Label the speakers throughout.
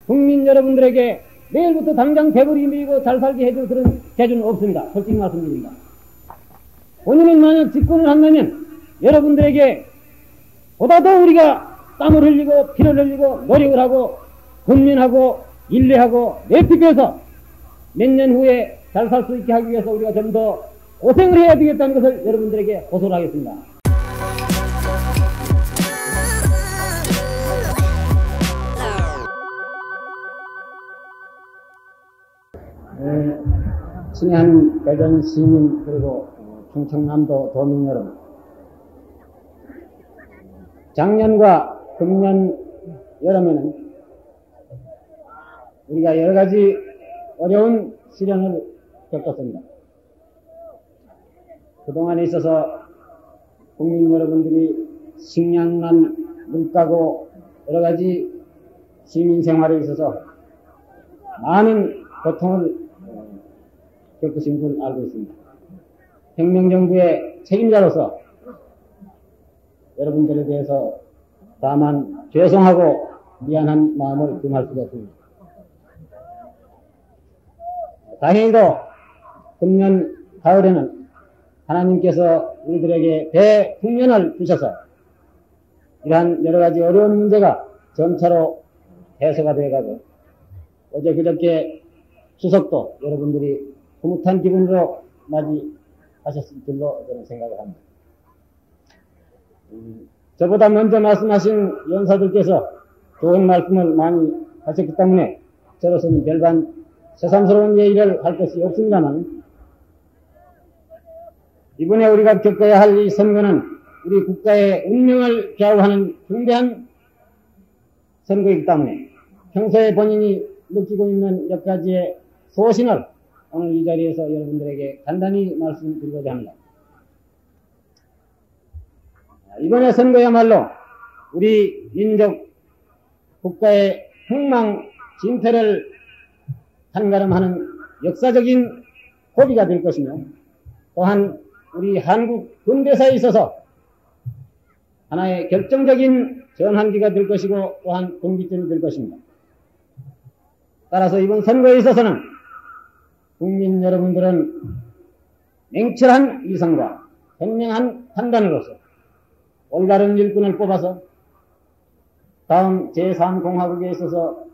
Speaker 1: 국민 여러분들에게 내일부터 당장 배불리 밀고 잘 살게 해줄 그런 재주는 없습니다. 솔직히 말씀드립니다. 본인은 만약 집권을 한다면 여러분들에게 보다 더 우리가 땀을 흘리고 피를 흘리고 노력을 하고 근면하고 인내하고 내피해서 몇 년 후에 잘 살 수 있게 하기 위해서 우리가 좀 더 고생을 해야 되겠다는 것을 여러분들에게 호소를 하겠습니다. 친애하는 대전 시민 그리고 충청남도 도민 여러분, 작년과 금년 여름에는 우리가 여러 가지 어려운 시련을 겪었습니다. 그동안에 있어서 국민 여러분들이 식량난, 물가고 여러 가지 시민 생활에 있어서 많은 고통을 겪으신 줄 알고 있습니다. 혁명정부의 책임자로서 여러분들에 대해서 다만 죄송하고 미안한 마음을 금할 수가 없습니다. 다행히도 금년 가을에는 하나님께서 우리들에게 대국면을 주셔서 이러한 여러 가지 어려운 문제가 점차로 해소가 되어가고 어제 그저께 추석도 여러분들이 흐뭇한 기분으로 맞이하셨을 줄로 저는 생각을 합니다. 저보다 먼저 말씀하신 연사들께서 좋은 말씀을 많이 하셨기 때문에 저로서는 별반 새삼스러운 얘기를 할 것이 없습니다만, 이번에 우리가 겪어야 할 이 선거는 우리 국가의 운명을 좌우하는 중대한 선거이기 때문에 평소에 본인이 느끼고 있는 몇 가지의 소신을 오늘 이 자리에서 여러분들에게 간단히 말씀드리고자 합니다. 이번에 선거야말로 우리 민족 국가의 흥망진퇴를 한가름하는 역사적인 고비가 될 것이며, 또한 우리 한국 근대사에 있어서 하나의 결정적인 전환기가 될 것이고 또한 분기점이 될 것입니다. 따라서 이번 선거에 있어서는 국민 여러분들은 냉철한 이성과 현명한 판단으로서 올바른 일꾼을 뽑아서 다음 제3공화국에 있어서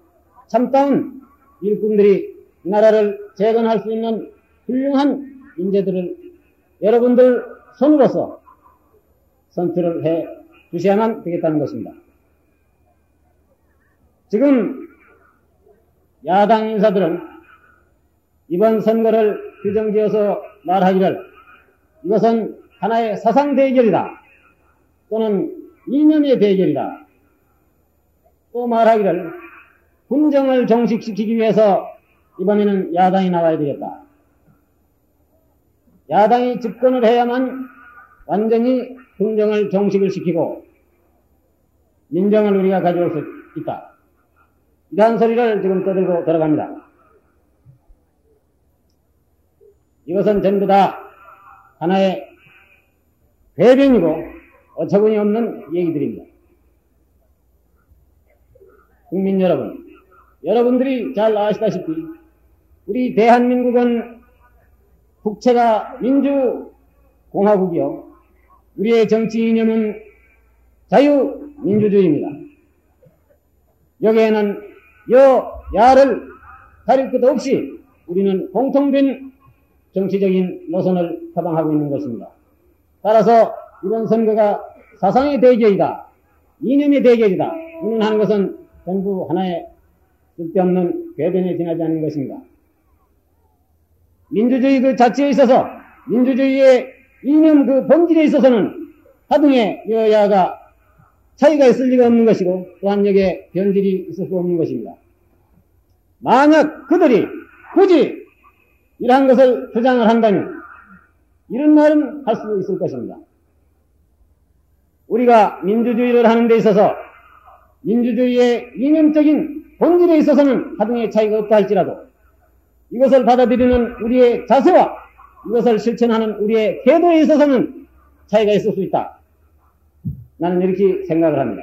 Speaker 1: 참다운 일꾼들이 이 나라를 재건할 수 있는 훌륭한 인재들을 여러분들 손으로서 선출을 해 주셔야만 되겠다는 것입니다. 지금 야당 인사들은 이번 선거를 규정지어서 말하기를 이것은 하나의 사상 대결이다, 또는 이념의 대결이다, 또 말하기를 군정을 종식시키기 위해서 이번에는 야당이 나와야 되겠다. 야당이 집권을 해야만 완전히 군정을 종식을 시키고 민정을 우리가 가져올 수 있다. 이러한 소리를 지금 떠들고 들어갑니다. 이것은 전부 다 하나의 배변이고 어처구니 없는 얘기들입니다. 국민 여러분, 여러분들이 잘 아시다시피 우리 대한민국은 국채가 민주공화국이요, 우리의 정치 이념은 자유민주주의입니다. 여기에는 여야를 가릴 것 없이 우리는 공통된 정치적인 노선을 타방하고 있는 것입니다. 따라서 이번 선거가 사상의 대결이다, 이념의 대결이다, 이는 하는 것은 전부 하나의 쓸데없는 궤변에 지나지 않는 것입니다. 민주주의 그 자체에 있어서, 민주주의의 이념 그 본질에 있어서는 하등의 여야가 차이가 있을 리가 없는 것이고, 또한 여기에 변질이 있을 수 없는 것입니다. 만약 그들이 굳이 이러한 것을 주장을 한다면 이런 말은 할 수 있을 것입니다. 우리가 민주주의를 하는 데 있어서 민주주의의 이념적인 본질에 있어서는 하등의 차이가 없다 할지라도 이것을 받아들이는 우리의 자세와 이것을 실천하는 우리의 태도에 있어서는 차이가 있을 수 있다. 나는 이렇게 생각을 합니다.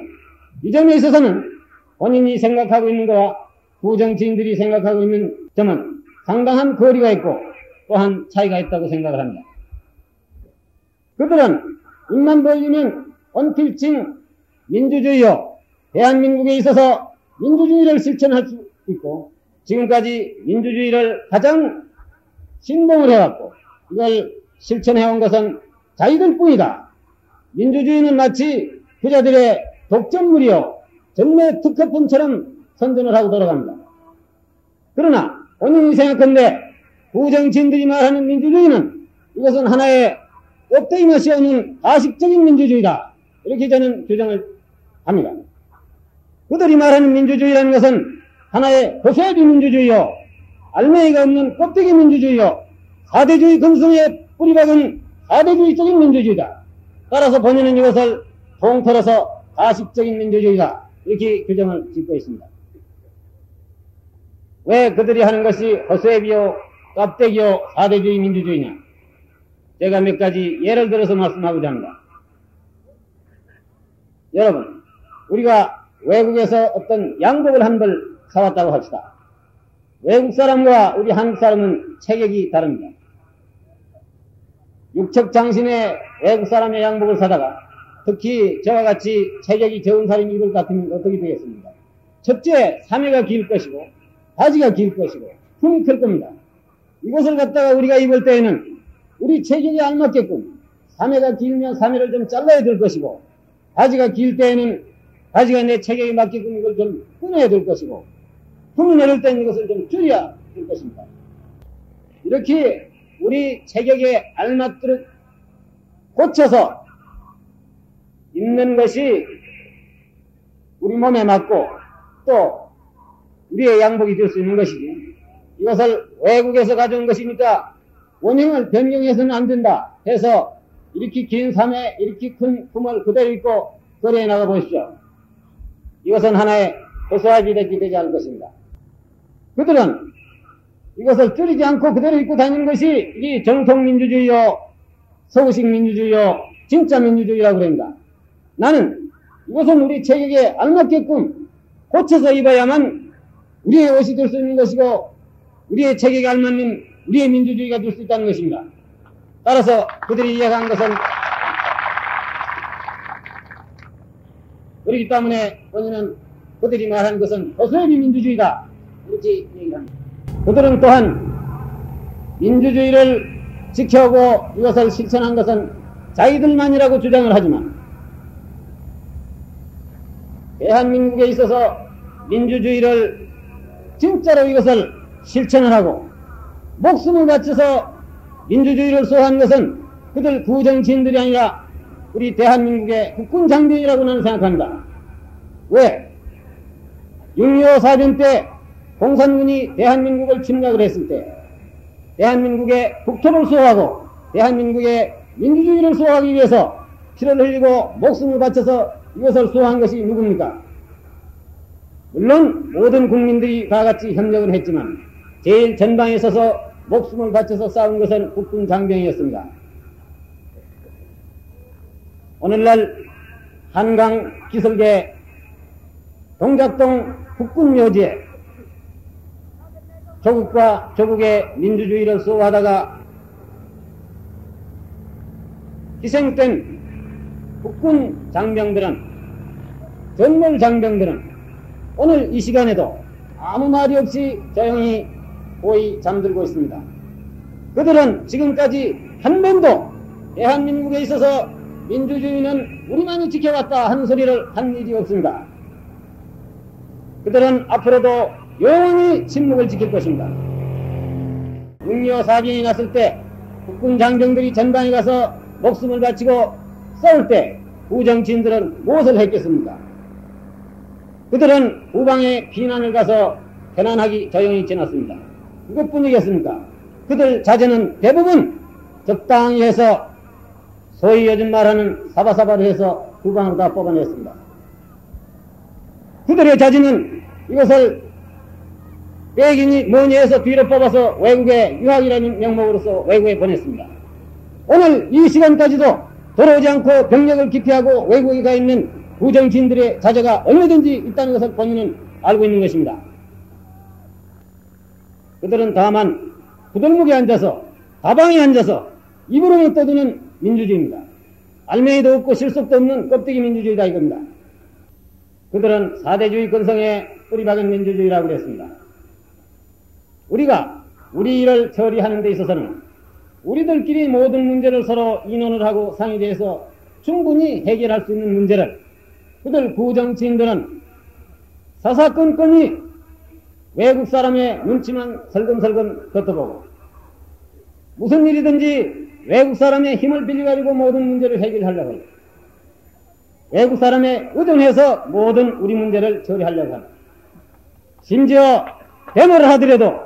Speaker 1: 이 점에 있어서는 본인이 생각하고 있는 것과 부정치인들이 생각하고 있는 점은 상당한 거리가 있고 또한 차이가 있다고 생각을 합니다. 그들은 입만 벌리면 언필칭 민주주의요, 대한민국에 있어서 민주주의를 실천할 수 있고 지금까지 민주주의를 가장 신봉을 해왔고 이걸 실천해온 것은 자기들 뿐이다. 민주주의는 마치 부자들의 독점물이요 전매 특허품처럼 선전을 하고 돌아갑니다. 그러나 본인이 생각한데 부정치인들이 말하는 민주주의는 이것은 하나의 껍데기만 씌워놓은 가식적인 민주주의다. 이렇게 저는 규정을 합니다. 그들이 말하는 민주주의라는 것은 하나의 허세비 민주주의요, 알맹이가 없는 껍데기 민주주의요, 사대주의 근성에 뿌리박은 사대주의적인 민주주의다. 따라서 본인은 이것을 통틀어서 가식적인 민주주의다. 이렇게 규정을 짓고 있습니다. 왜 그들이 하는 것이 허세비요, 껍데기요, 사대주의 민주주의냐? 제가 몇 가지 예를 들어서 말씀하고자 합니다. 여러분, 우리가 외국에서 어떤 양복을 한 벌 사왔다고 합시다. 외국 사람과 우리 한국 사람은 체격이 다릅니다. 육척장신의 외국 사람의 양복을 사다가 특히 저와 같이 체격이 적은 사람이 입을 것 같으면 어떻게 되겠습니까? 첫째, 사매가 길 것이고 바지가 길 것이고 품이 클 겁니다. 이것을 갖다가 우리가 입을 때에는 우리 체격에 알맞게끔 사매가 길면 사매를 좀 잘라야 될 것이고 바지가 길 때에는 바지가 내 체격에 맞게끔 이걸 좀 끊어야 될 것이고 품이 내릴 때는 이것을 좀 줄여야 될 것입니다. 이렇게 우리 체격에 알맞도록 고쳐서 입는 것이 우리 몸에 맞고 또 우리의 양복이 될 수 있는 것이지 이것을 외국에서 가져온 것이니까 원형을 변경해서는 안 된다 해서 이렇게 긴 삶에 이렇게 큰 품을 그대로 입고 거리에 나가 보십시오. 이것은 하나의 허수아비 되지 않을 것입니다. 그들은 이것을 줄이지 않고 그대로 입고 다니는 것이 이 정통 민주주의요, 서구식 민주주의요, 진짜 민주주의라고 그럽니다. 나는 이것은 우리 체격에 알맞게끔 고쳐서 입어야만 우리의 옷이 될 수 있는 것이고 우리의 체격에 알맞는 우리의 민주주의가 될 수 있다는 것입니다. 따라서 그들이 이야기한 것은 그렇기 때문에 본인은 그들이 말하는 것은 허수아비 민주주의다 이렇게 얘기합니다. 그들은 또한 민주주의를 지켜오고 이것을 실천한 것은 자기들만이라고 주장을 하지만 대한민국에 있어서 민주주의를 진짜로 이것을 실천을 하고 목숨을 바쳐서 민주주의를 수호한 것은 그들 부정치인들이 아니라 우리 대한민국의 국군 장병이라고 나는 생각합니다. 왜? 6.25 사변 때 공산군이 대한민국을 침략을 했을 때 대한민국의 국토를 수호하고 대한민국의 민주주의를 수호하기 위해서 피를 흘리고 목숨을 바쳐서 이것을 수호한 것이 누굽니까? 물론 모든 국민들이 다 같이 협력을 했지만 제일 전방에 서서 목숨을 바쳐서 싸운 것은 국군 장병이었습니다. 오늘날 한강 기슭의 동작동 국군묘지에 조국과 조국의 민주주의를 수호하다가 희생된 국군 장병들은, 전몰 장병들은 오늘 이 시간에도 아무 말이 없이 조용히 고이 잠들고 있습니다. 그들은 지금까지 한 번도 대한민국에 있어서 민주주의는 우리만이 지켜왔다 하는 소리를 한 일이 없습니다. 그들은 앞으로도 영원히 침묵을 지킬 것입니다. 6.25 사변이 났을 때 국군 장병들이 전방에 가서 목숨을 바치고 싸울 때 부정치인들은 무엇을 했겠습니까? 그들은 후방에 피난을 가서 편안하게 조용히 지났습니다. 이것뿐이겠습니까? 그들 자제는 대부분 적당히 해서 소위 요즘 말하는 사바사바를 해서 후방으로 다 뽑아냈습니다. 그들의 자제는 이것을 백인이 뭐니 해서 뒤로 뽑아서 외국에 유학이라는 명목으로서 외국에 보냈습니다. 오늘 이 시간까지도 돌아오지 않고 병력을 기피하고 외국에 가 있는 부정치인들의 자제가 얼마든지 있다는 것을 본인은 알고 있는 것입니다. 그들은 다만 부들목에 앉아서 다방에 앉아서 입으로만 떠드는 민주주의입니다. 알맹이도 없고 실속도 없는 껍데기 민주주의다 이겁니다. 그들은 사대주의 근성에 뿌리박은 민주주의라고 그랬습니다. 우리가 우리 일을 처리하는 데 있어서는 우리들끼리 모든 문제를 서로 인원을 하고 상의돼서 충분히 해결할 수 있는 문제를 그들 구정치인들은 사사건건이 외국 사람의 눈치만 설금설금 걷어보고 무슨 일이든지 외국 사람의 힘을 빌려가지고 모든 문제를 해결하려고 해요. 외국 사람에 의존해서 모든 우리 문제를 처리하려고 합니다. 심지어 데모를 하더라도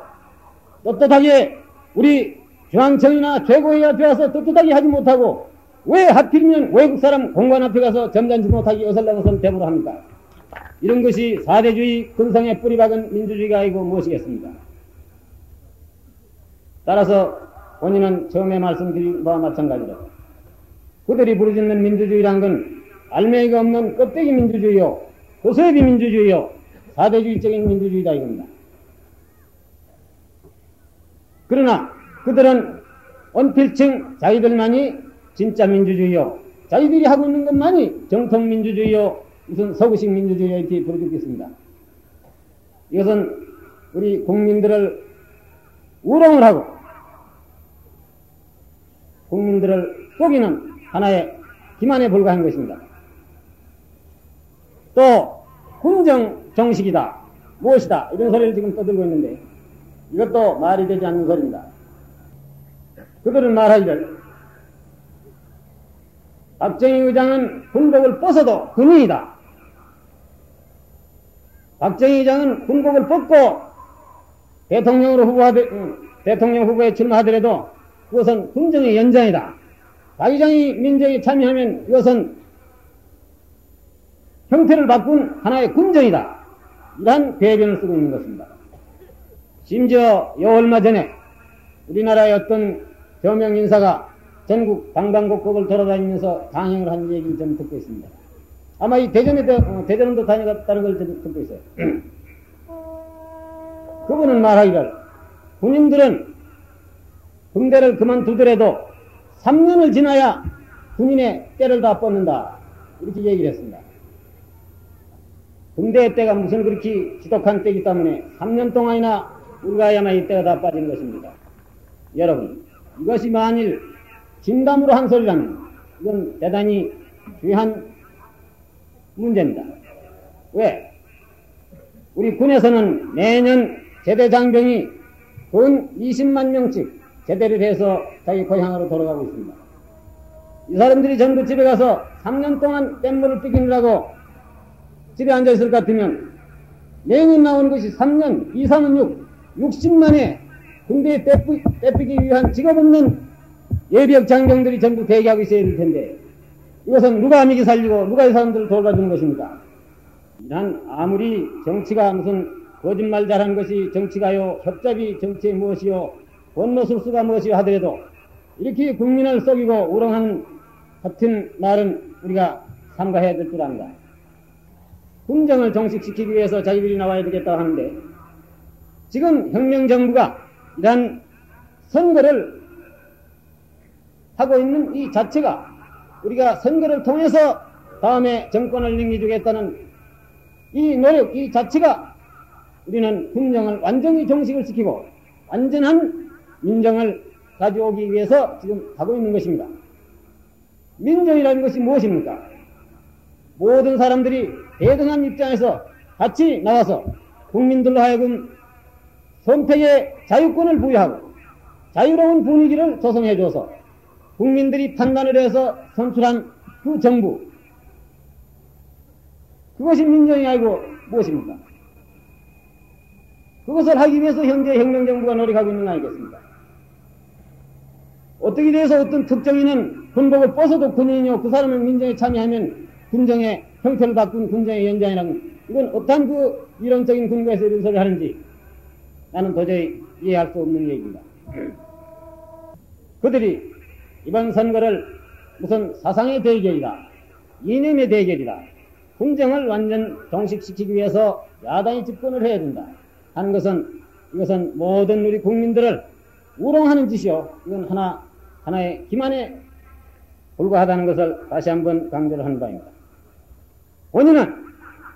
Speaker 1: 떳떳하게 우리 중앙청이나 최고위 앞에 가서 떳떳하게 하지 못하고 왜 하필이면 외국 사람 공관 앞에 가서 점잖지 못하게 어설렁어설 데모를 합니까? 이런 것이 사대주의 근성에 뿌리박은 민주주의가 아니고 무엇이겠습니까? 따라서 본인은 처음에 말씀드린 바와 마찬가지로 그들이 부르짖는 민주주의란 건 알맹이가 없는 껍데기 민주주의요, 고소해비 민주주의요, 사대주의적인 민주주의다 이겁니다. 그러나 그들은 언필칭 자기들만이 진짜 민주주의요, 자기들이 하고 있는 것만이 정통 민주주의요, 무슨 서구식 민주주의요 이렇게 부르짖고 있습니다. 이것은 우리 국민들을 우롱을 하고 국민들을 속이는 하나의 기만에 불과한 것입니다. 또 군정 정식이다, 무엇이다 이런 소리를 지금 떠들고 있는데 이것도 말이 되지 않는 소리입니다. 그들은 말하기를 박정희 의장은 군복을 벗어도 군인이다. 박정희 의장은 군복을 벗고 대통령 후보에 출마하더라도 그것은 군정의 연장이다. 박의장이 민정에 참여하면 이것은 형태를 바꾼 하나의 군정이다. 이러한 궤변을 쓰고 있는 것입니다. 심지어 요 얼마 전에 우리나라의 어떤 저명 인사가 전국 방방곡곡을 돌아다니면서 강행을 하는 얘기를 좀 듣고 있습니다. 아마 이 대전도 다녀갔다는 걸 듣고 있어요. 그분은 말하기를 군인들은 군대를 그만두더라도 3년을 지나야 군인의 때를 다 뻗는다. 이렇게 얘기를 했습니다. 군대의 때가 무슨 그렇게 지독한 때이기 때문에 3년 동안이나 우리가야만 이 때가 다 빠지는 것입니다. 여러분, 이것이 만일 진담으로 한 소리라면 이건 대단히 귀한 문제입니다. 왜? 우리 군에서는 매년 제대 장병이 근 20만 명씩 제대를 해서 자기 고향으로 돌아가고 있습니다. 이 사람들이 전부 집에 가서 3년 동안 뗏물을 삐기느라고 집에 앉아있을 것 같으면 매년 나오는 것이 3년, 2, 3은 6, 60만에 군대에 떼삐기 위한 직업 없는 예비역 장병들이 전부 대기하고 있어야 될 텐데 이것은 누가 아미기 살리고 누가 이 사람들을 돌봐주는 것입니까? 이런 아무리 정치가 무슨 거짓말 잘하는 것이 정치가요, 협잡이 정치의 무엇이요, 원노술수가 무엇이요 하더라도 이렇게 국민을 속이고 우롱하는 같은 말은 우리가 삼가해야 될 줄 압니다. 군정을 정식시키기 위해서 자기들이 나와야 되겠다고 하는데 지금 혁명정부가 이러한 선거를 하고 있는 이 자체가 우리가 선거를 통해서 다음에 정권을 넘겨주겠다는 이 노력, 이 자체가 우리는 군정을 완전히 정식을 시키고 완전한 민정을 가져오기 위해서 지금 하고 있는 것입니다. 민정이라는 것이 무엇입니까? 모든 사람들이 대등한 입장에서 같이 나와서 국민들로 하여금 선택의 자유권을 부여하고 자유로운 분위기를 조성해줘서 국민들이 판단을 해서 선출한 그 정부, 그것이 민정이 아니고 무엇입니까? 그것을 하기 위해서 현재 혁명정부가 노력하고 있는 거 아니겠습니까? 어떻게 돼서 어떤 특정인은 군복을 벗어도 군인이요, 그 사람은 민정에 참여하면 군정의 형태를 바꾼 군정의 연장이라는, 이건 어떤 그 이론적인 근거에서 이런 소리를 하는지 나는 도저히 이해할 수 없는 얘기입니다. 그들이 이번 선거를 무슨 사상의 대결이다, 이념의 대결이다, 군정을 완전 정식시키기 위해서 야당이 집권을 해야 된다 하는 것은 이것은 모든 우리 국민들을 우롱하는 짓이요. 이건 하나의 기만에 불과하다는 것을 다시 한번 강조를 하는 바입니다. 본인은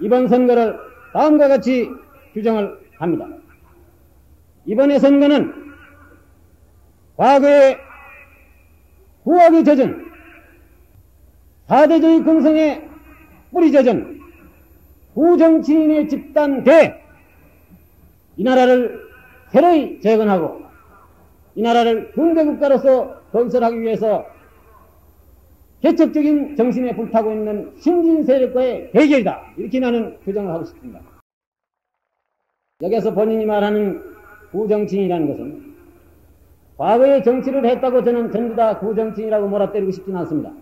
Speaker 1: 이번 선거를 다음과 같이 규정을 합니다. 이번의 선거는 과거의 후악이 젖은 4대주의 근성에 뿌리 젖은 부정치인의 집단 대 이 나라를 새로이 재건하고 이 나라를 근대국가로서 건설하기 위해서 개척적인 정신에 불타고 있는 신진 세력과의 대결이다. 이렇게 나는 규정을 하고 싶습니다. 여기서 본인이 말하는 부정치인이라는 것은 과거에 정치를 했다고 저는 전부 다 부정치인이라고 몰아때리고 싶지는 않습니다.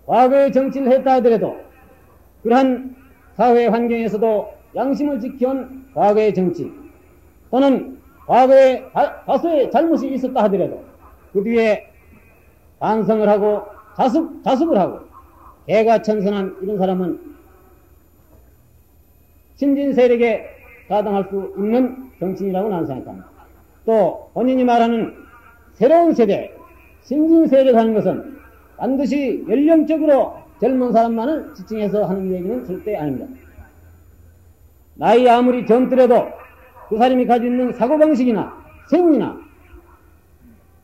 Speaker 1: 과거에 정치를 했다 하더라도 그러한 사회 환경에서도 양심을 지켜온 과거의 정치 또는 과거에 다수의 잘못이 있었다 하더라도 그 뒤에 반성을 하고 자숙을 하고 개과천선한 이런 사람은 신진 세력에 가당할 수 있는 정치인이라고 나는 생각합니다. 또 본인이 말하는 새로운 세대, 신진 세력 하는 것은 반드시 연령적으로 젊은 사람만을 지칭해서 하는 얘기는 절대 아닙니다. 나이 아무리 젊더라도 그 사람이 가지고 있는 사고방식이나 생리나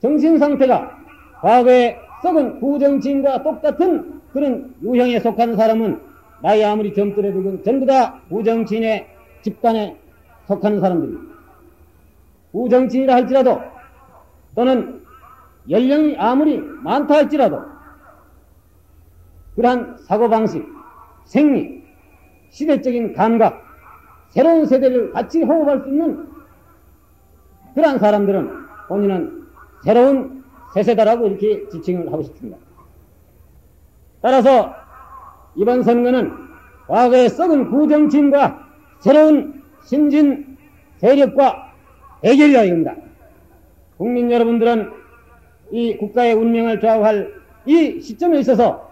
Speaker 1: 정신상태가 과거에 썩은 부정치인과 똑같은 그런 유형에 속하는 사람은 나이 아무리 젊더라도 전부 다 부정치인의 집단에 속하는 사람들입니다. 부정치인이라 할지라도 또는 연령이 아무리 많다 할지라도 그러한 사고방식, 생리, 시대적인 감각, 새로운 세대를 같이 호흡할 수 있는 그러한 사람들은 본인은 새로운 새세대라고 이렇게 지칭을 하고 싶습니다. 따라서 이번 선거는 과거의 썩은 부정치인과 새로운 신진 세력과 대결이라 이겁니다. 국민 여러분들은 이 국가의 운명을 좌우할 이 시점에 있어서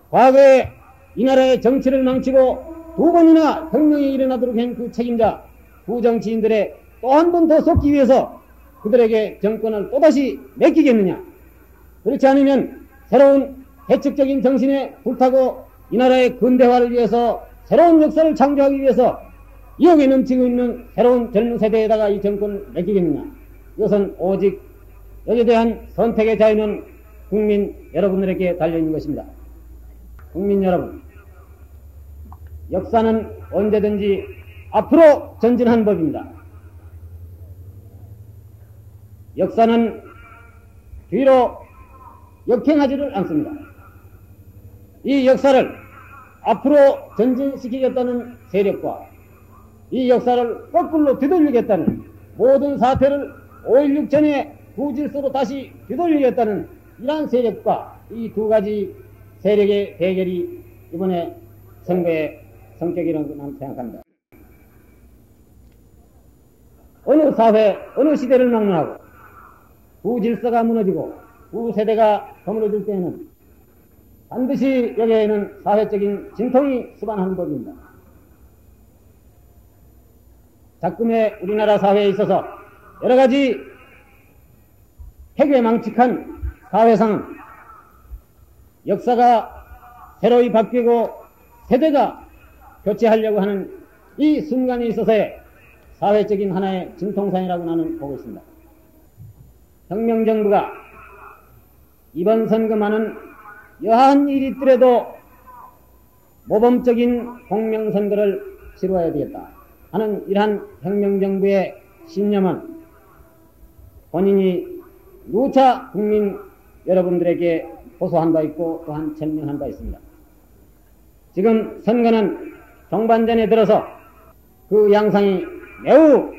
Speaker 1: 과거에 이 나라의 정치를 망치고 두 번이나 혁명이 일어나도록 한 그 책임자 부정치인들의 또 한 번 더 속기 위해서 그들에게 정권을 또다시 맡기겠느냐. 그렇지 않으면 새로운 개척적인 정신에 불타고 이 나라의 근대화를 위해서 새로운 역사를 창조하기 위해서 이욕에 넘치고 있는 새로운 젊은 세대에다가 이 정권을 맡기겠느냐. 이것은 오직 여기에 대한 선택의 자유는 국민 여러분들에게 달려있는 것입니다. 국민 여러분, 역사는 언제든지 앞으로 전진한 법입니다. 역사는 뒤로 역행하지를 않습니다. 이 역사를 앞으로 전진시키겠다는 세력과 이 역사를 거꾸로 뒤돌리겠다는 모든 사태를 5.16 전에 구질서로 다시 뒤돌리겠다는 이러한 세력과 이 두 가지 세력의 대결이 이번에 선거의 성격이라고 나는 생각합니다. 어느 사회, 어느 시대를 막론하고 구질서가 무너지고 구세대가 허물어질 때에는 반드시 여기에는 사회적인 진통이 수반하는 법입니다. 작금의 우리나라 사회에 있어서 여러 가지 패괴망측한 사회상은 역사가 새로이 바뀌고 세대가 교체하려고 하는 이 순간에 있어서의 사회적인 하나의 진통상이라고 나는 보고 있습니다. 혁명정부가 이번 선거만은 여하한 일이 있더라도 모범적인 공명선거를 치러야 되겠다 하는 이러한 혁명정부의 신념은 본인이 누차 국민 여러분들에게 호소한 바 있고 또한 천명한 바 있습니다. 지금 선거는 종반전에 들어서 그 양상이 매우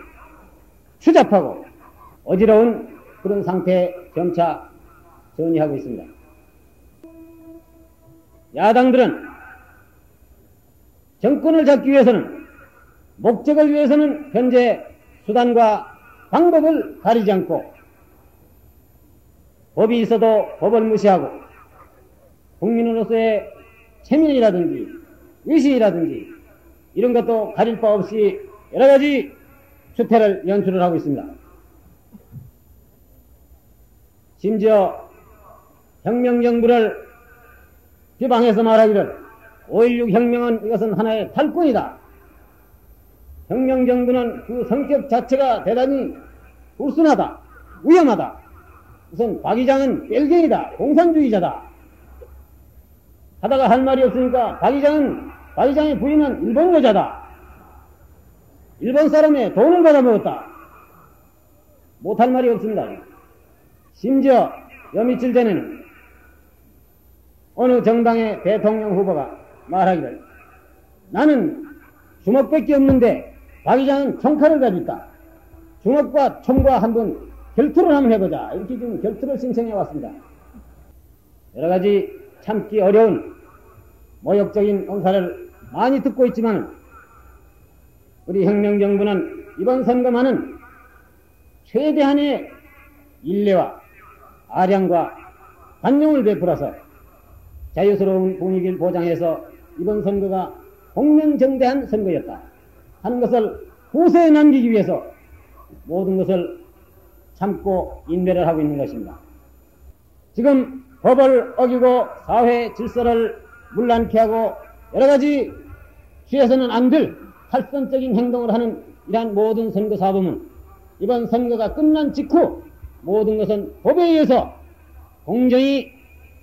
Speaker 1: 추잡하고 어지러운 그런 상태에 점차 전이하고 있습니다. 야당들은 정권을 잡기 위해서는 목적을 위해서는 현재 수단과 방법을 가리지 않고 법이 있어도 법을 무시하고 국민으로서의 체면이라든지 의식이라든지 이런 것도 가릴 바 없이 여러 가지 추태를 연출을 하고 있습니다. 심지어 혁명정부를 비방해서 말하기를 5.16 혁명은 이것은 하나의 탈권이다. 혁명정부는 그 성격 자체가 대단히 불순하다. 위험하다. 우선 박 의장은 뺄갱이다. 공산주의자다. 하다가 할 말이 없으니까 박 의장의 부인은 일본 여자다. 일본 사람의 돈을 받아먹었다. 못할 말이 없습니다. 심지어 며칠 전에는 어느 정당의 대통령 후보가 말하기를 나는 주먹밖에 없는데 박 의장은 총칼을 가지고 있다. 주먹과 총과 한번 결투를 한번 해보자. 이렇게 지금 결투를 신청해 왔습니다. 여러 가지 참기 어려운 모욕적인 언사를 많이 듣고 있지만 우리 혁명정부는 이번 선거만은 최대한의 인례와 아량과 관용을 베풀어서 자유스러운 분위기를 보장해서 이번 선거가 공명정대한 선거였다 하는 것을 후세에 남기기 위해서 모든 것을 참고 인내를 하고 있는 것입니다. 지금 법을 어기고 사회 질서를 문란케 하고 여러 가지 취해서는 안 될 탈선적인 행동을 하는 이러한 모든 선거 사범은 이번 선거가 끝난 직후 모든 것은 법에 의해서 공정히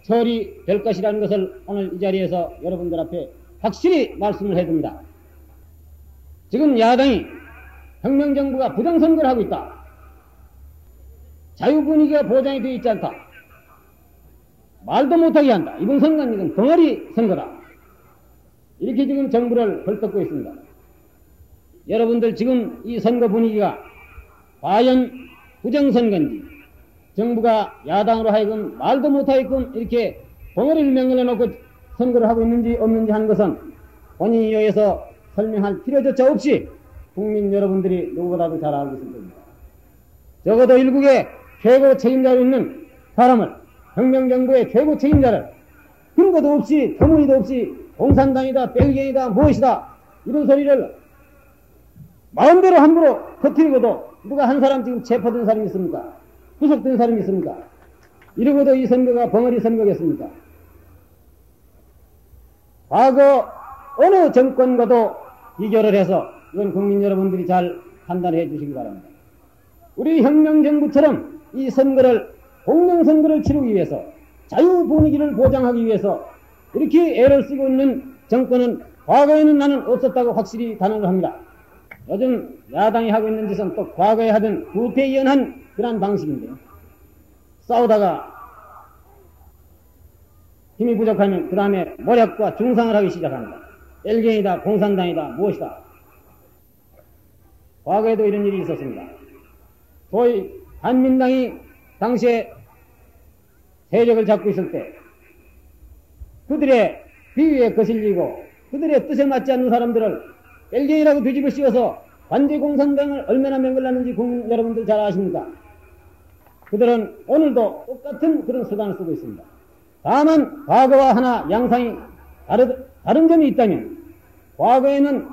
Speaker 1: 처리될 것이라는 것을 오늘 이 자리에서 여러분들 앞에 확실히 말씀을 해둡니다. 지금 야당이 혁명정부가 부정선거를 하고 있다. 자유분위기가 보장이 되어 있지 않다. 말도 못하게 한다. 이번 선거는 이건 덩어리 선거다. 이렇게 지금 정부를 벌떡고 있습니다. 여러분들 지금 이 선거 분위기가 과연 부정선거인지 정부가 야당으로 하여금 말도 못하게끔 이렇게 덩어리를 명령해 놓고 선거를 하고 있는지 없는지 하는 것은 본인이 여기서 설명할 필요조차 없이 국민 여러분들이 누구보다도 잘 알고 있을 겁니다. 적어도 일국의 최고 책임자로 있는 사람을 혁명정부의 최고 책임자를 근거도 없이 터무니도 없이 공산당이다 뺄갱이다 무엇이다 이런 소리를 마음대로 함부로 터뜨리고도 누가 한 사람 지금 체포된 사람이 있습니까? 구속된 사람이 있습니까? 이러고도 이 선거가 벙어리 선거겠습니까? 과거 어느 정권과도 비교를 해서 이건 국민 여러분들이 잘 판단해 주시기 바랍니다. 우리 혁명정부처럼 이 선거를 공명선거를 치르기 위해서 자유 분위기를 보장하기 위해서 이렇게 애를 쓰고 있는 정권은 과거에는 나는 없었다고 확실히 단언을 합니다. 요즘 야당이 하고 있는 짓은 또 과거에 하던 구태연한 그런 방식인데요. 싸우다가 힘이 부족하면 그 다음에 모략과 중상을 하기 시작합니다. 뺄갱이다 공산당이다 무엇이다. 과거에도 이런 일이 있었습니다. 소위 한민당이 당시에 세력을 잡고 있을 때 그들의 비위에 거슬리고 그들의 뜻에 맞지 않는 사람들을 뺄갱이라고 뒤집어 씌워서 관제공산당을 얼마나 맹글랐는지 국민 여러분들 잘 아십니까? 그들은 오늘도 똑같은 그런 수단을 쓰고 있습니다. 다만 과거와 하나 양상이 다른 점이 있다면 과거에는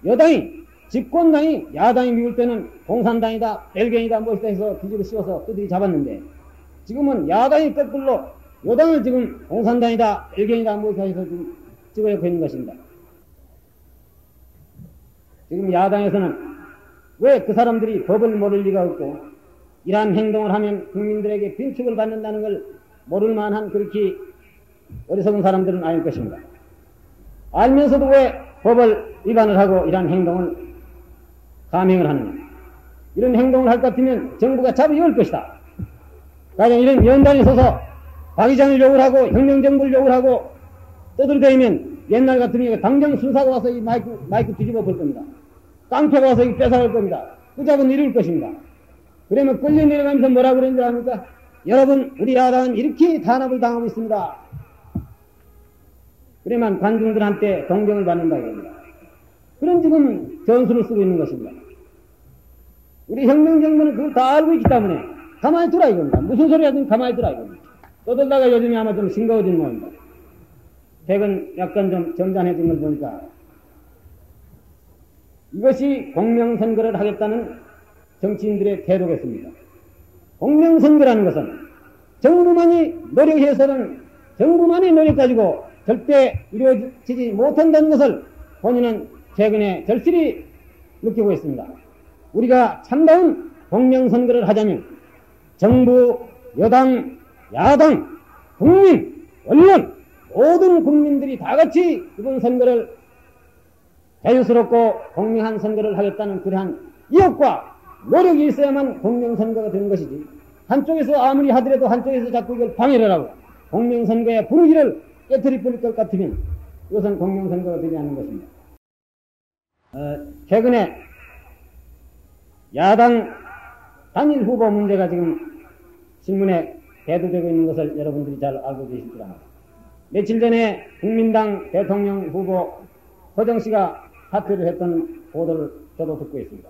Speaker 1: 여당이 집권당이 야당이 미울 때는 공산당이다 뺄갱이다 무엇이다 해서 뒤집어 씌워서 그들이 잡았는데 지금은 야당이 거꾸로 여당을 지금 공산당이다 뺄갱이다 무엇이다 해서 지금 찍어놓고 있는 것입니다. 지금 야당에서는 왜 그 사람들이 법을 모를 리가 없고 이러한 행동을 하면 국민들에게 빈축을 받는다는 걸 모를 만한 그렇게 어리석은 사람들은 아닐 것입니다. 알면서도 왜 법을 위반을 하고 이러한 행동을 감행을 하느냐. 이런 행동을 할 것 같으면 정부가 잡아 열 것이다. 가령 이런 연단에 서서 박 의장을 욕을 하고 혁명정부를 욕을 하고 떠들대면 옛날 같으면 당장 순사가 와서 이 마이크 뒤집어 볼 겁니다. 깡패가 와서 뺏어갈 겁니다. 그 잡은 이럴 것입니다. 그러면 끌려 내려가면서 뭐라고 그러는 줄 압니까? 여러분 우리 야당은 이렇게 탄압을 당하고 있습니다. 그러면 관중들한테 동경을 받는다 이겁니다. 그런 지금 전술을 쓰고 있는 것입니다. 우리 혁명정부는 그걸 다 알고 있기 때문에 가만히 두라 이겁니다. 무슨 소리 하든 가만히 두라 이겁니다. 떠들다가 요즘에 아마 좀 싱거워진 모양입니다. 최근 약간 좀 점잖해진 걸 보니까 이것이 공명선거를 하겠다는 정치인들의 태도겠습니까? 공명선거라는 것은 정부만이 노력해서는 정부만의 노력 가지고 절대 이루어지지 못한다는 것을 본인은 최근에 절실히 느끼고 있습니다. 우리가 참다운 공명선거를 하자면 정부, 여당, 야당, 국민, 언론, 모든 국민들이 다 같이 이번 선거를 자유스럽고 공명한 선거를 하겠다는 그러한意欲과 노력이 있어야만 공명선거가 되는 것이지, 한쪽에서 아무리 하더라도 한쪽에서 자꾸 이걸 방해를 하고 공명선거의 분위기를 깨트려 버릴 것 같으면 이것은 공명선거가 되지 않는 것입니다. 최근에 야당 단일 후보 문제가 지금 신문에 대두되고 있는 것을 여러분들이 잘 알고 계실 줄 압니다. 며칠 전에 국민당 대통령 후보 허정 씨가 사퇴를 했던 보도를 저도 듣고 있습니다.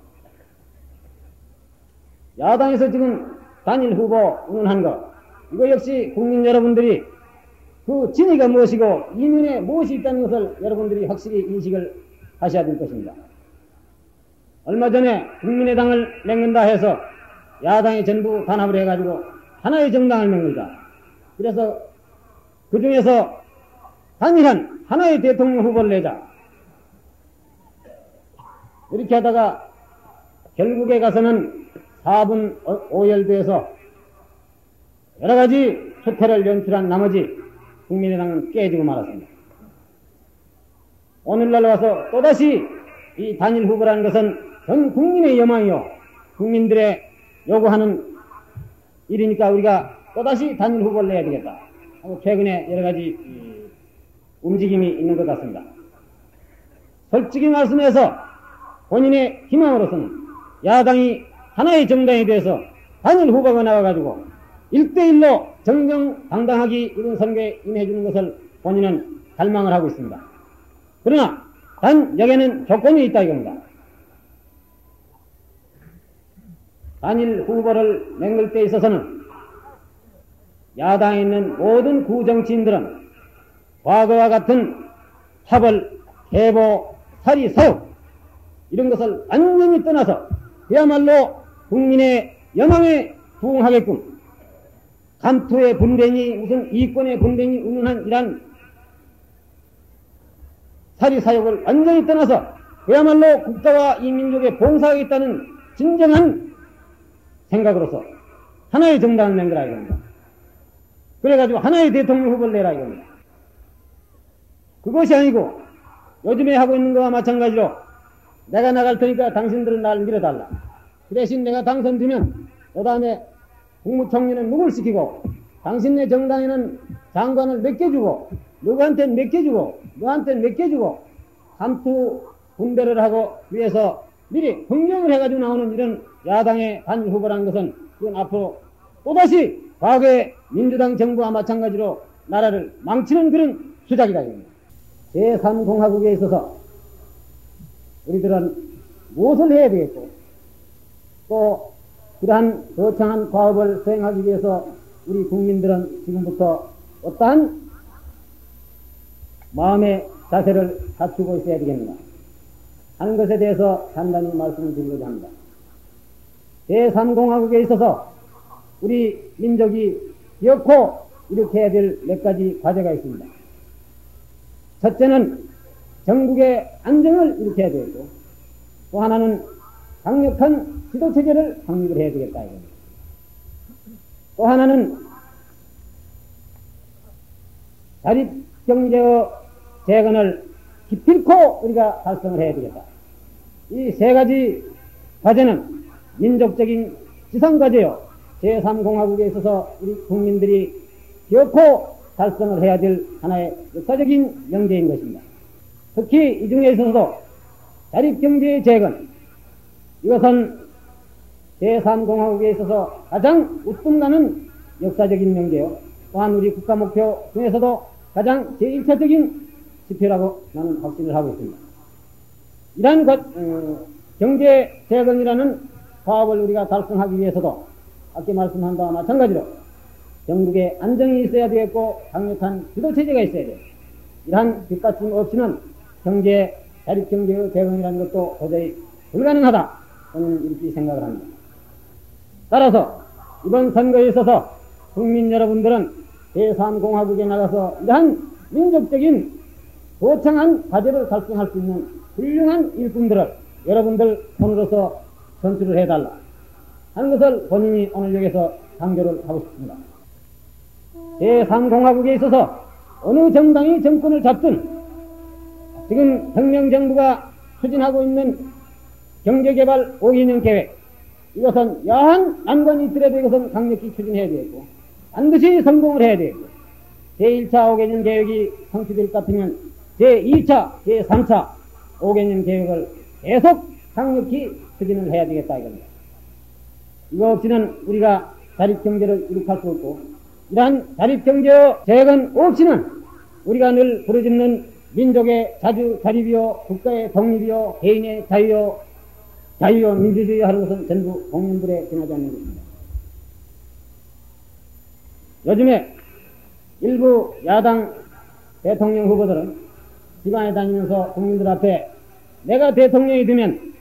Speaker 1: 야당에서 지금 단일 후보 운운한 것, 이거 역시 국민 여러분들이 그 진위가 무엇이고 이면에 무엇이 있다는 것을 여러분들이 확실히 인식을 하셔야 될 것입니다. 얼마 전에 국민의당을 맺는다 해서 야당이 전부 단합을 해가지고 하나의 정당을 맺는다. 그래서 그 중에서 단일한 하나의 대통령 후보를 내자. 이렇게 하다가 결국에 가서는 4분 오열돼서 여러 가지 초태를 연출한 나머지 국민의당은 깨지고 말았습니다. 오늘날 와서 또다시 이 단일 후보라는 것은 전 국민의 여망이요, 국민들의 요구하는 일이니까 우리가 또다시 단일 후보를 내야 되겠다 하고 최근에 여러 가지 움직임이 있는 것 같습니다. 솔직히 말씀해서 본인의 희망으로서는 야당이 하나의 정당에 대해서 단일 후보가 나와가지고 1대1로 정정당당하게 이번 선거에 임해주는 것을 본인은 갈망을 하고 있습니다. 그러나 단 여기에는 조건이 있다 이겁니다. 단일 후보를 맹글 때 있어서는 야당에 있는 모든 구정치인들은 과거와 같은 합을, 해보, 살이, 사욕 이런 것을 완전히 떠나서 그야말로 국민의 여망에 부응하게끔 간투의 분쟁이 무슨 이권의 분쟁이 운운한 이런 사리사욕을 완전히 떠나서 그야말로 국가와 이 민족에 봉사하겠다는 진정한 생각으로서 하나의 정당을 맹거라 이겁니다. 그래가지고 하나의 대통령 후보를 내라 이겁니다. 그것이 아니고 요즘에 하고 있는 것과 마찬가지로 내가 나갈 테니까 당신들은 나를 밀어달라. 그 대신 내가 당선되면 그 다음에 국무총리는 누굴 시키고 당신네 정당에는 장관을 몇 개 주고 누구한테는 몇 개 주고 너한테는 몇 개 주고 감투 분배를 하고 위해서 미리 흥정을 해가지고 나오는 이런 야당의 단일 후보라는 것은 그건 앞으로 또다시 과거의 민주당 정부와 마찬가지로 나라를 망치는 그런 수작이다. 제3공화국에 있어서 우리들은 무엇을 해야 되겠고 또 그러한 거창한 과업을 수행하기 위해서 우리 국민들은 지금부터 어떠한 마음의 자세를 갖추고 있어야 되겠는가 하는 것에 대해서 간단히 말씀을 드리고자 합니다. 제3공화국에 있어서 우리 민족이 기어코 이렇게 해야 될 몇 가지 과제가 있습니다. 첫째는 전국의 안정을 일으켜야 되고 또 하나는 강력한 지도체제를 확립을 해야 되겠다 이겁니다. 또 하나는 자립경제의 재건을 기필코 우리가 달성을 해야 되겠다. 이 세 가지 과제는 민족적인 지상과제요. 제3공화국에 있어서 우리 국민들이 기어코 달성을 해야 될 하나의 역사적인 명제인 것입니다. 특히 이 중에 있어서도 자립경제의 재건, 이것은 제3공화국에 있어서 가장 웃돈 가는 역사적인 명제요. 또한 우리 국가 목표 중에서도 가장 제1차적인 지표라고 나는 확신을 하고 있습니다. 이러한 경제 재건이라는 사업을 우리가 달성하기 위해서도 아까 말씀한 바와 마찬가지로 전국에 안정이 있어야 되겠고 강력한 지도체제가 있어야 돼요. 이러한 뒷받침 없이는 자립경제의 재건이라는 것도 도저히 불가능하다. 저는 이렇게 생각을 합니다. 따라서 이번 선거에 있어서 국민 여러분들은 제3공화국에 나가서 이러한 민족적인 도창한 과제를 달성할 수 있는 훌륭한 일꾼들을 여러분들 손으로서 선출을 해달라 하는 것을 본인이 오늘 여기서 강조를 하고 싶습니다. 제3공화국에 있어서 어느 정당이 정권을 잡든 지금 혁명정부가 추진하고 있는 경제개발 5개년 계획, 이것은 야한 난관이 있더라도 이것은 강력히 추진해야 되겠고 반드시 성공을 해야 되겠고, 제1차 5개년 계획이 성취될 것 같으면 제2차, 제3차 5개년 계획을 계속 강력히 추진을 해야 되겠다 이겁니다. 이거 없이는 우리가 자립경제를 이룩할 수 없고, 이러한 자립경제의 재건 없이는 우리가 늘 부르짖는 민족의 자립이요, 국가의 독립이요, 개인의 자유요 민주주의 하는 것은 전부 공연불에 지나지 않는 것입니다. 요즘에 일부 야당 대통령 후보들은 지방에 다니면서 국민들 앞에 내가 대통령이 되면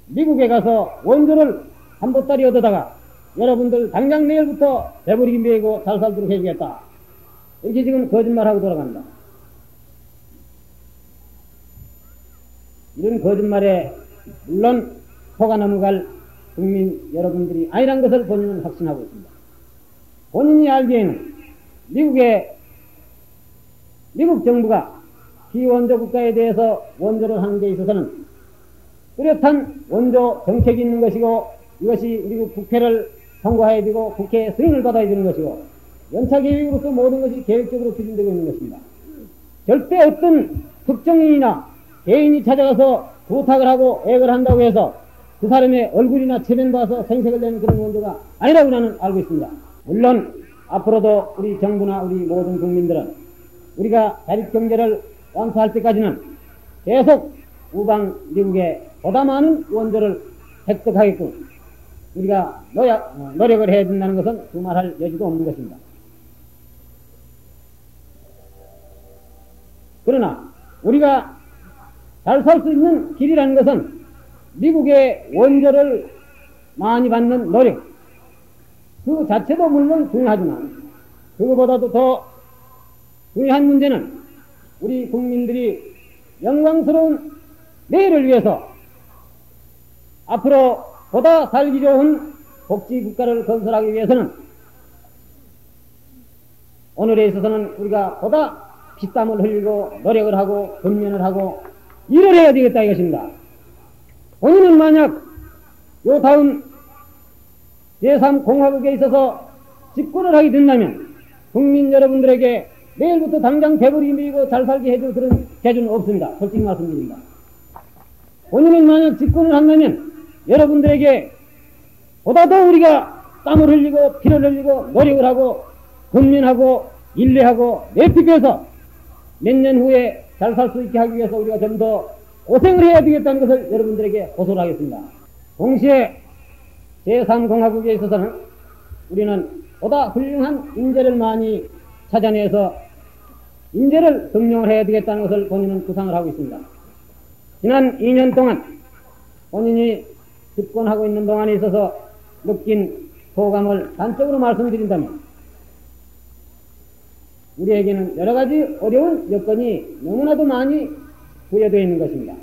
Speaker 1: 미국에 가서 원조를 한 보따리 얻어다가 여러분들 당장 내일부터 배부리기 메고 잘 살도록 해주겠다, 이렇게 지금 거짓말하고 돌아간다. 이런 거짓말에 물론 속아 넘어갈 국민 여러분들이 아니란 것을 본인은 확신하고 있습니다. 본인이 알기에는 미국 정부가 비원조 국가에 대해서 원조를 하는 데 있어서는 뚜렷한 원조 정책이 있는 것이고, 이것이 미국 국회를 통과해야 되고 국회 승인을 받아야 되는 것이고, 연차 계획으로서 모든 것이 계획적으로 추진되고 있는 것입니다. 절대 어떤 특정인이나 개인이 찾아가서 부탁을 하고 애를 한다고 해서 그 사람의 얼굴이나 체면 봐서 생색을 내는 그런 원조가 아니라고 나는 알고 있습니다. 물론 앞으로도 우리 정부나 우리 모든 국민들은 우리가 자립경제를 완수할 때까지는 계속 우방 미국에 보다 많은 원조를 획득하겠고 우리가 노력을 해야 된다는 것은 두말할 여지도 없는 것입니다. 그러나 우리가 잘 살 수 있는 길이라는 것은 미국의 원조를 많이 받는 노력, 그 자체도 물론 중요하지만 그거보다도 더 중요한 문제는 우리 국민들이 영광스러운 내일을 위해서 앞으로 보다 살기 좋은 복지국가를 건설하기 위해서는 오늘에 있어서는 우리가 보다 피땀을 흘리고 노력을 하고 근면을 하고 일을 해야 되겠다 이것입니다. 본인은 만약 요 다음 제3공화국에 있어서 집권을 하게 된다면 국민 여러분들에게 내일부터 당장 배부리 밀고 잘 살게 해줄 그런 재주는 없습니다. 솔직히 말씀드립니다. 본인은 만약 집권을 한다면 여러분들에게 보다 더 우리가 땀을 흘리고 피를 흘리고 노력을 하고 근면하고 인내하고 내피해서 몇 년 후에 잘 살 수 있게 하기 위해서 우리가 좀 더 고생을 해야 되겠다는 것을 여러분들에게 호소를 하겠습니다. 동시에 제3공화국에 있어서는 우리는 보다 훌륭한 인재를 많이 찾아내서 인재를 등용을 해야 되겠다는 것을 본인은 구상을 하고 있습니다. 지난 2년 동안 본인이 집권하고 있는 동안에 있어서 느낀 소감을 단적으로 말씀드린다면 우리에게는 여러 가지 어려운 여건이 너무나도 많이 부여되어 있는 것입니다.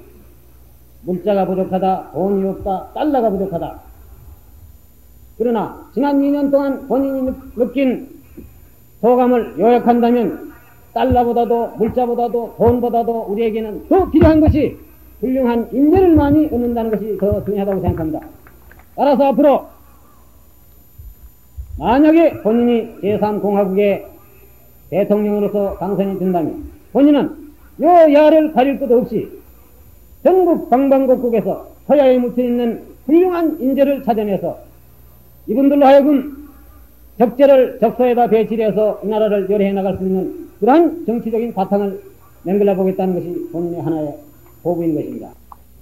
Speaker 1: 물자가 부족하다, 돈이 없다, 달러가 부족하다. 그러나 지난 2년 동안 본인이 느낀 소감을 요약한다면 달러보다도 물자보다도 돈보다도 우리에게는 더 필요한 것이 훌륭한 인재를 많이 얻는다는 것이 더 중요하다고 생각합니다. 따라서 앞으로 만약에 본인이 제3공화국의 대통령으로서 당선이 된다면 본인은 요 야를 가릴 것 없이 전국 방방곡곡에서 서야에 묻혀있는 훌륭한 인재를 찾아내서 이분들로 하여금 적재를 적소에다 배치해서 이 나라를 요리해 나갈 수 있는 그러한 정치적인 바탕을 만들어 보겠다는 것이 본인의 하나의 포부인 것입니다.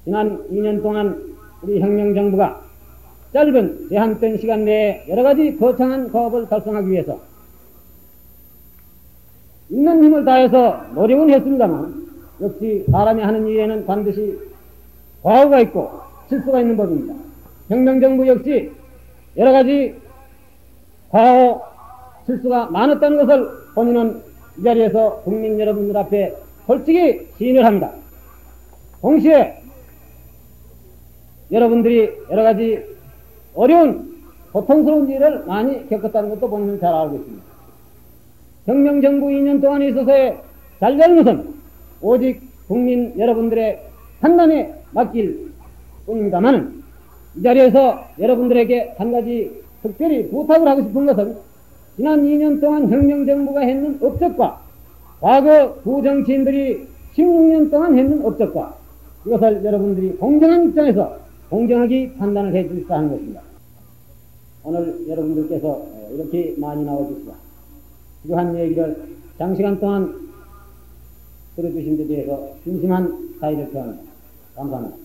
Speaker 1: 지난 2년 동안 우리 혁명정부가 짧은 제한된 시간 내에 여러 가지 거창한 사업을 달성하기 위해서 있는 힘을 다해서 노력은 했습니다만 역시 사람이 하는 일에는 반드시 과오가 있고 실수가 있는 법입니다. 혁명정부 역시 여러 가지 과오 실수가 많았다는 것을 본인은 이 자리에서 국민 여러분들 앞에 솔직히 시인을 합니다. 동시에 여러분들이 여러 가지 어려운 고통스러운 일을 많이 겪었다는 것도 본인은 잘 알고 있습니다. 혁명정부 2년 동안에 있어서의 잘 되는 것은 오직 국민 여러분들의 판단에 맡길 뿐입니다만, 이 자리에서 여러분들에게 한 가지 특별히 부탁을 하고 싶은 것은 지난 2년 동안 혁명정부가 했는 업적과 과거 부정치인들이 16년 동안 했는 업적과 이것을 여러분들이 공정한 입장에서 공정하게 판단을 해 주시라 하는 것입니다. 오늘 여러분들께서 이렇게 많이 나와주시라 필요한 얘기를 장시간 동안 들어주신 데 대해서 진심한 사의를 표합니다. 감사합니다.